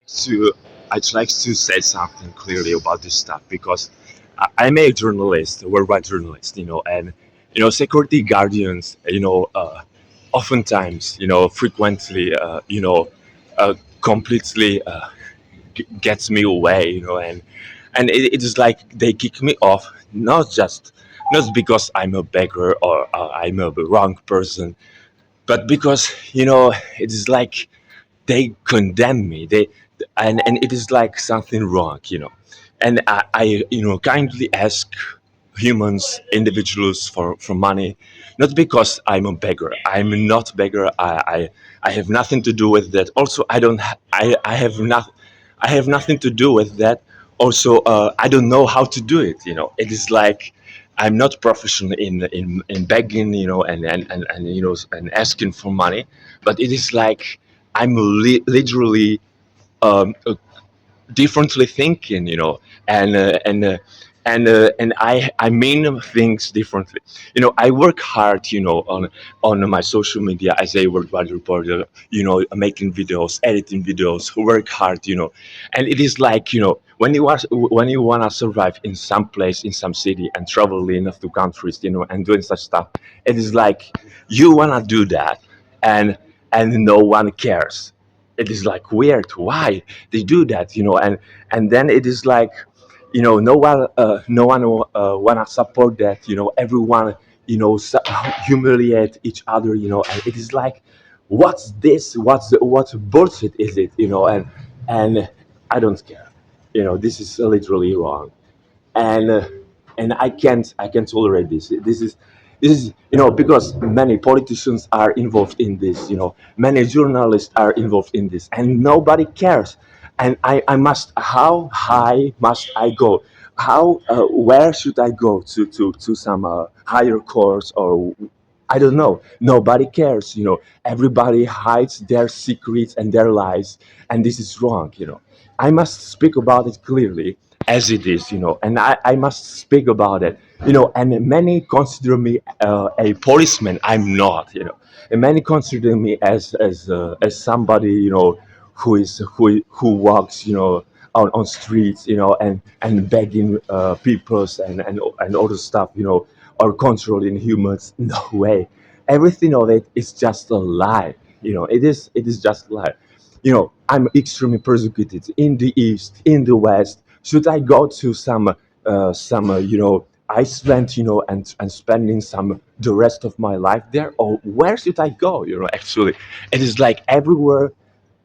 to I'd like to say something clearly about this stuff because I'm a journalist, a worldwide journalist, and security guardians, oftentimes, frequently, completely gets me away, and it is like they kick me off, not because I'm a beggar or I'm a wrong person, but because it is like they condemn me. And it is like something wrong, and I kindly ask humans, individuals for money, not because I'm a beggar. I'm not beggar. I have nothing to do with that. Also, I have nothing to do with that. Also, I don't know how to do it. It is like I'm not professional in begging, and asking for money, but it is like I'm literally differently thinking, and I mean things differently. I work hard, on my social media as a worldwide reporter, making videos, editing videos, work hard, and it is like, when you wanna survive in some place, in some city, and traveling to countries, and doing such stuff, it is like you wanna do that, and no one cares. It is like weird why they do that, and then it is like, no one wanna support that, everyone, humiliate each other, and it is like, what's this, what bullshit is it, and I don't care, this is literally wrong, and I can't tolerate this. This is because many politicians are involved in this. Many journalists are involved in this, and nobody cares. And I must. How high must I go? How where should I go to some higher course, or I don't know. Nobody cares. Everybody hides their secrets and their lies, and this is wrong. I must speak about it clearly as it is. And I must speak about it. And many consider me a policeman. I'm not. And many consider me as somebody, who walks, on streets, and begging peoples, and other stuff, or controlling humans. No way. Everything of it is just a lie. It is just a lie. I'm extremely persecuted in the East, in the West. Should I go to some Iceland, and spending some the rest of my life there, or where should I go? Actually, it is like everywhere,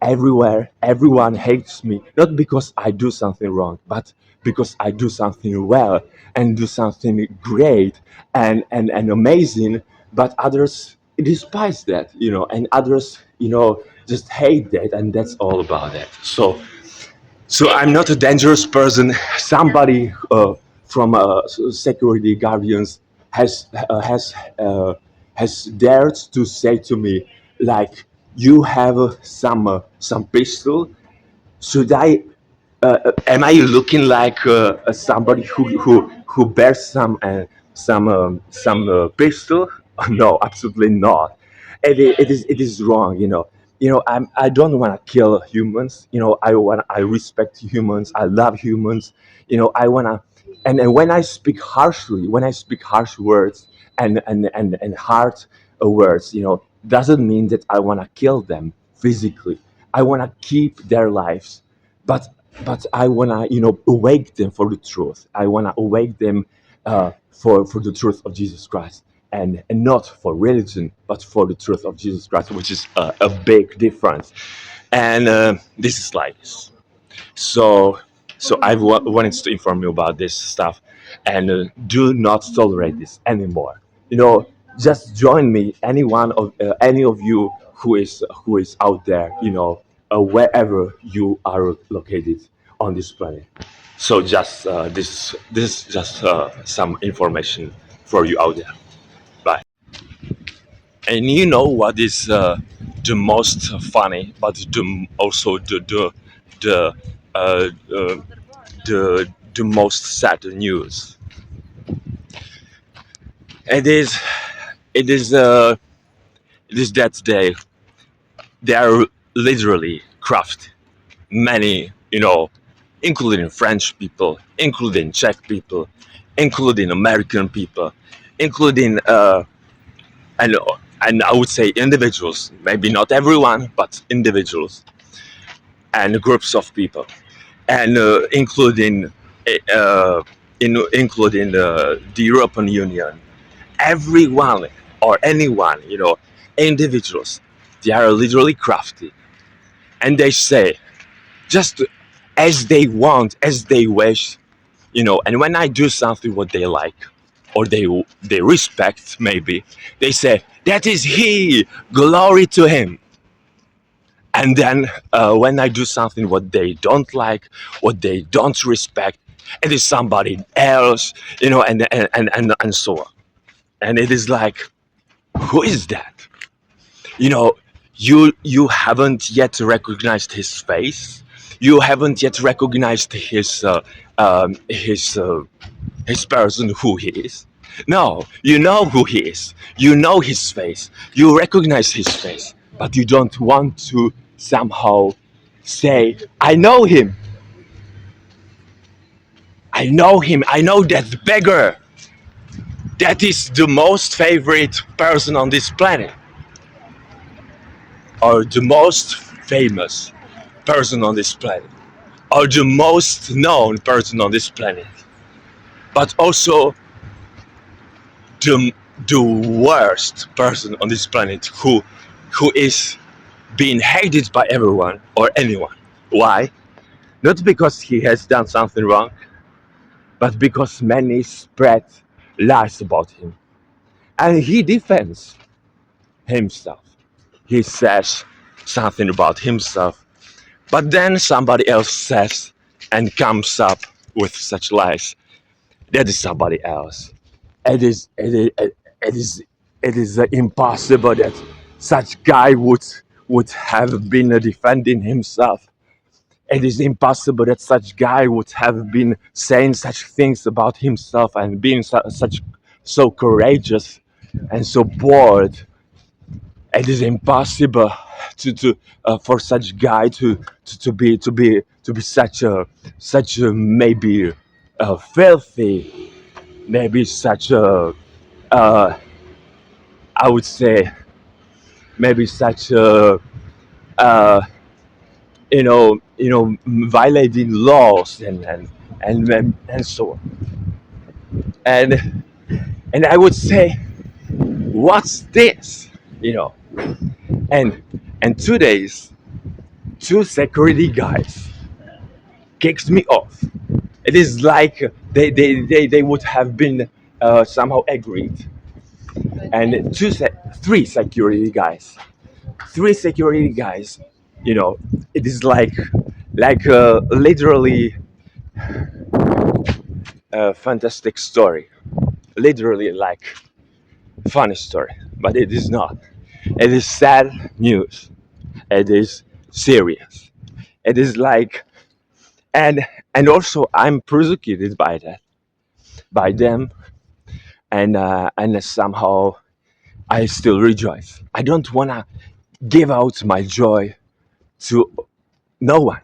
everyone hates me, not because I do something wrong, but because I do something well, and do something great, and amazing, but others despise that, and others, just hate that, and that's all about it. So I'm not a dangerous person. Somebody from security guardians has uh, has uh, has dared to say to me, like, you have some pistol. Should I? Am I looking like somebody who bears some pistol? No, absolutely not. It is wrong. I don't want to kill humans. I respect humans. I love humans. I wanna, and when I speak harsh words, and hard words, doesn't mean that I wanna kill them physically. I wanna keep their lives, but I wanna, awake them for the truth. I wanna awake them for the truth of Jesus Christ, and not for religion, but for the truth of Jesus Christ, which is a big difference. And this is like this. So wanted to inform you about this stuff, and do not tolerate this anymore. Just join me, any of you who is out there, wherever you are located on this planet. So just this is just some information for you out there. Bye. And you know what is the most funny, but also the uh, uh, the most sad news. It is it is uh, it is that they are literally crafty. many, including French people, including Czech people, including American people, including and and I would say individuals, maybe not everyone, but individuals and groups of people, and including the European Union, everyone or anyone, individuals, they are literally crafty, and they say just as they want, as they wish, And when I do something what they like or they respect, maybe they say that is he, glory to him. And then when I do something what they don't like, what they don't respect, it is somebody else, and so on. And it is like, who is that? You know, you haven't yet recognized his face. You haven't yet recognized his person who he is. No, you know who he is. You know his face. You recognize his face, but you don't want to somehow say, "I know him. I know him. I know that beggar. That is the most favorite person on this planet, or the most famous person on this planet, or the most known person on this planet, but also the the worst person on this planet who is being hated by everyone or anyone. Why? Not because he has done something wrong, but because many spread lies about him. And he defends himself. He says something about himself, but then somebody else says and comes up with such lies. That is somebody else. It is it is it is it is impossible that such guy would have been defending himself. It is impossible that such guy would have been saying such things about himself and being so courageous and so bold. It is impossible for such guy to be such a maybe filthy, maybe such a uh, I would say maybe such a uh, violating laws and so on. And and I would say, what's this? You know, and and 2 days, two security guys kicked me off. It is like they would have been somehow agreed. And three security guys, you know, it is like literally a fantastic story, literally like funny story, but it is not. It is sad news. It is serious. It is like, and and also I'm persecuted by that, by them, and somehow I still rejoice. I don't wanna give out my joy to no one.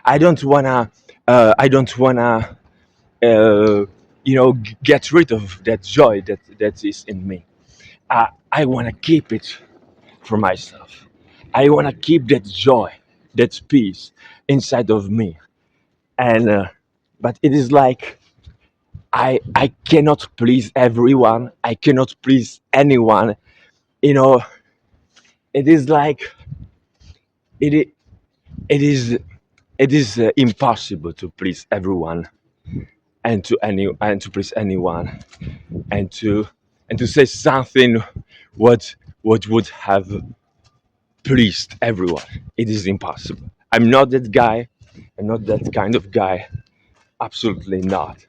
I don't wanna. Uh, get rid of that joy that is in me. I wanna keep it for myself. I wanna keep that joy, that peace inside of me. And but it is like I cannot please everyone. I cannot please anyone. You know, it is like it i- it is it is impossible to please everyone and to please anyone and to say something what would have pleased everyone. It is impossible. I'm not that guy. I'm not that kind of guy. Absolutely not.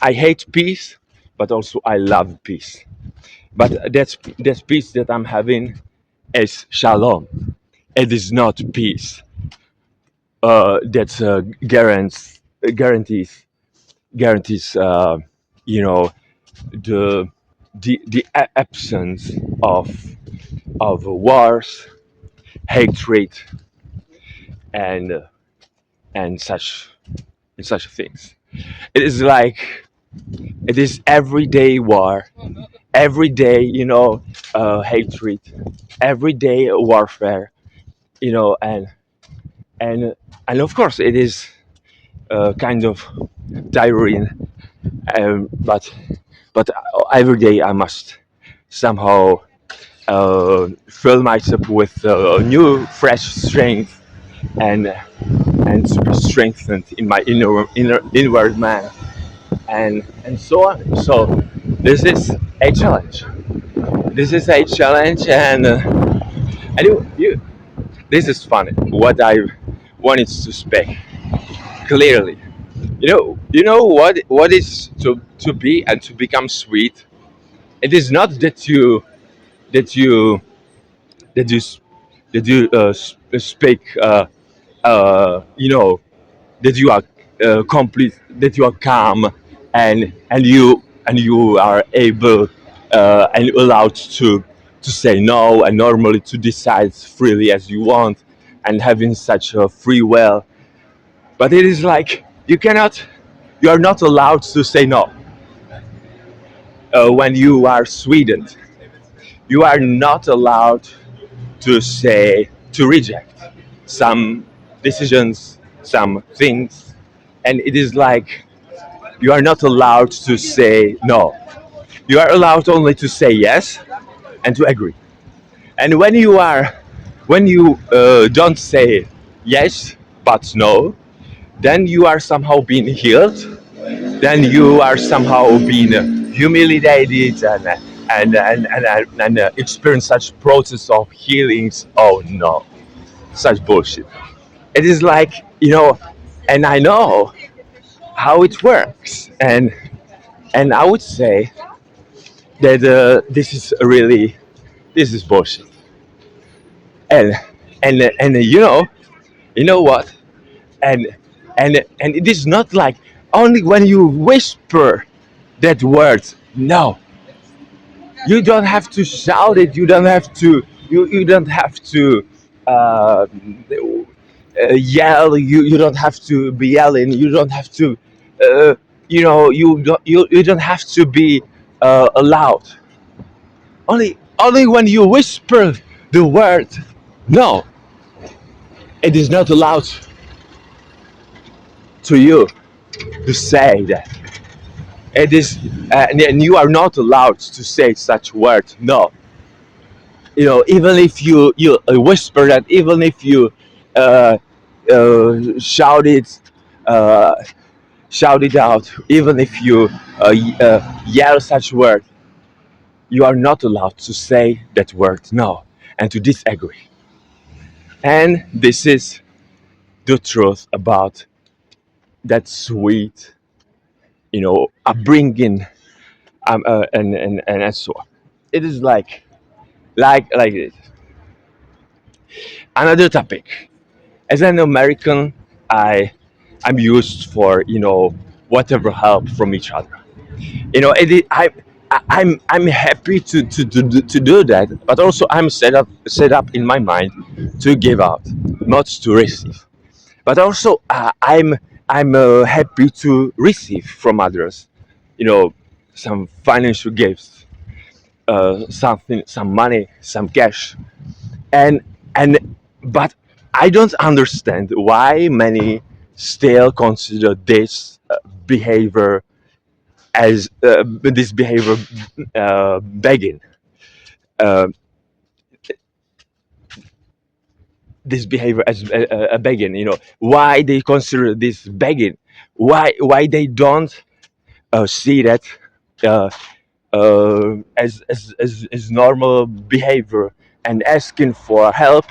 I hate peace, but also I love peace. But that's peace that I'm having is shalom. It is not peace that guarantees you know the the absence of wars, hatred, and and such things. It is like it is everyday war, everyday hatred, everyday warfare, you know, and and of course it is kind of tiring, but every day I must somehow fill myself with new fresh strength and to be strengthened in my inward man and so on. So this is a challenge. This is a challenge, and this is funny. What I wanted to speak clearly. What is to be and to become sweet. It is not that you that you s- that you speak. You know that you are complete, that you are calm, and you are able and allowed to say no and normally to decide freely as you want and having such a free will. But it is like you are not allowed to say no when you are sweetened. You are not allowed to reject some decisions, some things, and it is like you are not allowed to say no. You are allowed only to say yes and to agree. And when you don't say yes but no, then you are somehow being healed. Then you are somehow being humiliated and experience such process of healings. Oh no, such bullshit. It is like and I know how it works, and I would say that this is bullshit. And and you know what? And and it is not like only when you whisper that word. No, you don't have to shout it. You don't have to yell. You don't have to be yelling. You don't have to. Uh, you don't have to be loud. Only when you whisper the word no, it is not allowed to you to say that. It is, and you are not allowed to say such word no. Even if you whisper that, even if you uh, shout it, uh, shout it out, even if you yell such word, you are not allowed to say that word no and to disagree. And this is the truth about that sweet, upbringing, and so on. It is like this. Another topic. As an American, I'm used for whatever help from each other. I'm happy to do that, but also I'm set up in my mind to give out, not to receive. But also I'm happy to receive from others, you know, some financial gifts, something, some money, some cash, and and but I don't understand why many still consider behavior this behavior begging, uh, this behavior as a begging. Why they consider this begging? Why they don't see that uh, as normal behavior and asking for help,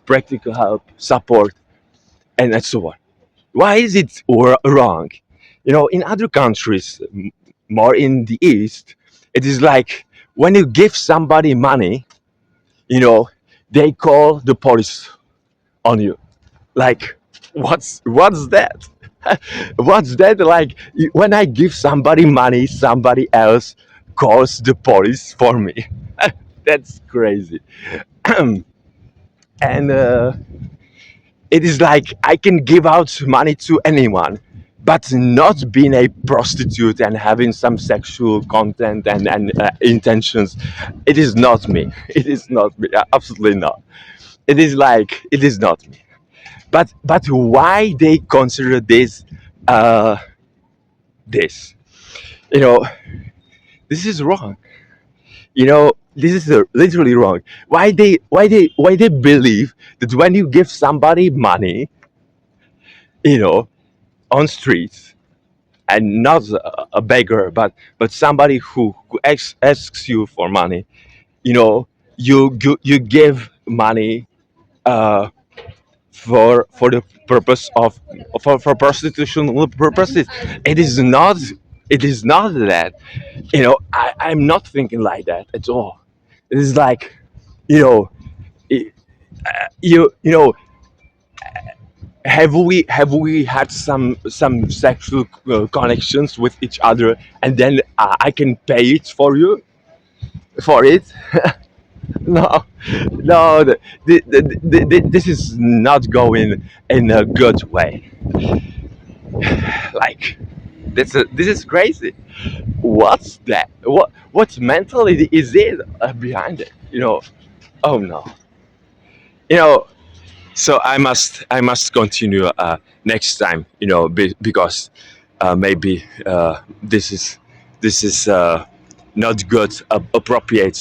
practical help, support, and so on. Why is it wrong? In other countries, more in the East, it is like when you give somebody money, you know, they call the police on you. Like, what's that? What's that? Like, when I give somebody money, somebody else calls the police for me. That's crazy. and It is like I can give out money to anyone, but not being a prostitute and having some sexual content and intentions. It is not me. It is not me. Absolutely not. It is like it is not me. But why they consider this uh, this? You know, this is wrong. This is literally wrong. Why they believe that when you give somebody money, you know, on streets, and not a beggar, but somebody who asks you for money, you give money uh, for the purpose of for prostitutional purposes. It is not. It is not that. I'm not thinking like that at all. It is like, you know, i- you know, have we had some sexual connections with each other, and then I can pay it for you for it? No, no, this is not going in a good way. Like, this is crazy. What's that? What mentality is it behind it? Oh no. You know, so I must continue next time. Because maybe this is not good, appropriate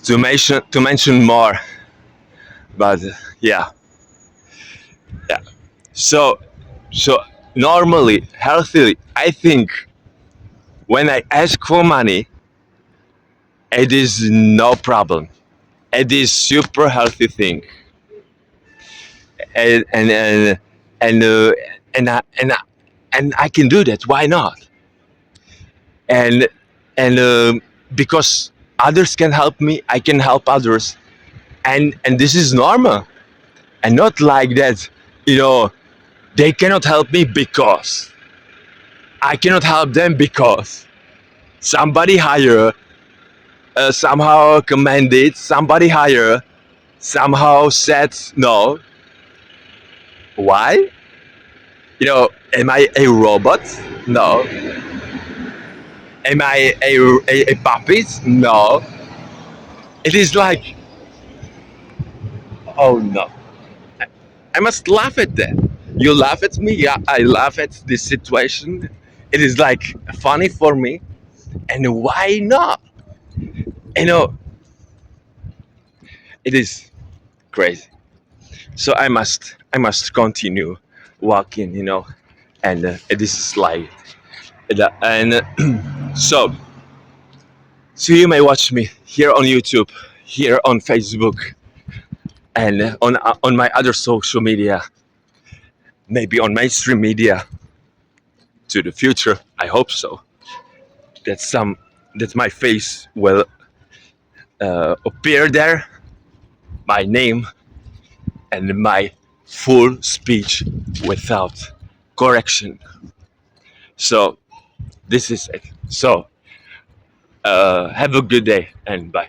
to mention more. But yeah, yeah. So so normally, healthily, I think when I ask for money, it is no problem. It is super healthy thing, and and I, and I, and I can do that. Why not? And and because others can help me, I can help others, and this is normal, and not like that. You know, they cannot help me because I cannot help them because somebody higher somehow commanded, somebody higher somehow said no. Why? Am I a robot? No. Am I a puppet? No. It is like, oh no. I must laugh at that. You laugh at me, yeah, I laugh at this situation. It is like funny for me, and why not? You know, it is crazy. So I must continue walking, this is like, and so you may watch me here on YouTube, here on Facebook, and on my other social media, maybe on mainstream media to the future. I hope so. That my face will appear there, my name, and my full speech without correction. So this is it. So have a good day, and bye.